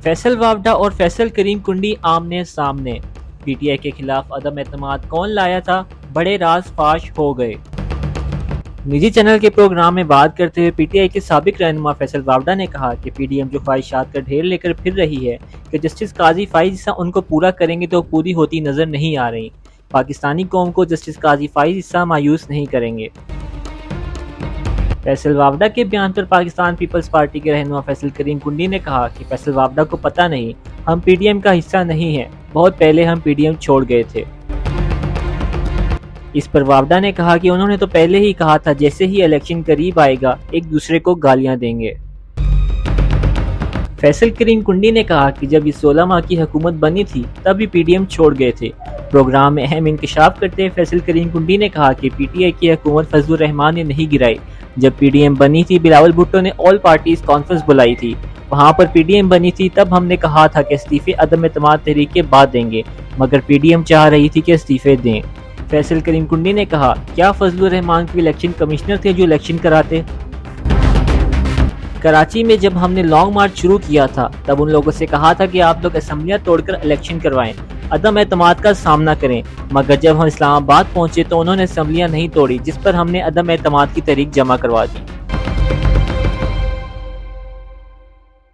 फैसल वावडा और फैसल करीम कुंडी आमने सामने। पीटीआई के खिलाफ अदम एतमाद कौन लाया था, बड़े राज फाश हो गए। निजी चैनल के प्रोग्राम में बात करते हुए पीटीआई के साबिक रहनुमा फैसल वावडा ने कहा कि पीडीएम जो ख्वाहिशात का ढेर लेकर फिर रही है कि जस्टिस काजी फाइज ईसा उनको पूरा करेंगे तो पूरी होती नजर नहीं आ रही। पाकिस्तानी कौम को जस्टिस काजी फाइज ईसा मायूस नहीं करेंगे। फैसल वावडा के बयान पर पाकिस्तान पीपल्स पार्टी के रहनुमा फैसल करीम कुंडी ने कहा कि फैसल वावडा को पता नहीं, हम पीडीएम का हिस्सा नहीं हैं, बहुत पहले हम पीडीएम छोड़ गए थे। इस पर वावडा ने कहा कि उन्होंने तो पहले ही कहा था जैसे ही इलेक्शन करीब आएगा एक दूसरे को गालियां देंगे। फैसल करीम कुंडी ने कहा कि जब इस 16 माह की हुकूमत बनी थी तब भी पीडीएम छोड़ गए थे। प्रोग्राम में अहम इंकशाफ करते हुए फैसल करीम कुंडी ने कहा कि पीटीआई की हुकूमत फजलुर रहमान ने नहीं गिराई। जब पीडीएम बनी थी बिलावल भुट्टो ने ऑल पार्टीज कॉन्फ्रेंस बुलाई थी, वहां पर पीडीएम बनी थी, तब हमने कहा था कि इस्तीफे अदम एतमाद तहरीक के बाद देंगे, मगर पीडीएम चाह रही थी कि इस्तीफे दें। फैसल करीम कुंडी ने कहा, क्या फजलुर रहमान कोई इलेक्शन कमिश्नर थे जो इलेक्शन कराते? कराची में जब हमने लॉन्ग मार्च शुरू किया था तब उन लोगों से कहा था कि आप लोग असम्बलियां तोड़कर इलेक्शन करवाएं, अदम एतमाद का सामना करें, मगर जब हम इस्लामाबाद पहुंचे तो उन्होंने असम्बलियां नहीं तोड़ी, जिस पर हमने अदम एतमाद की तहरीक जमा करवा दी।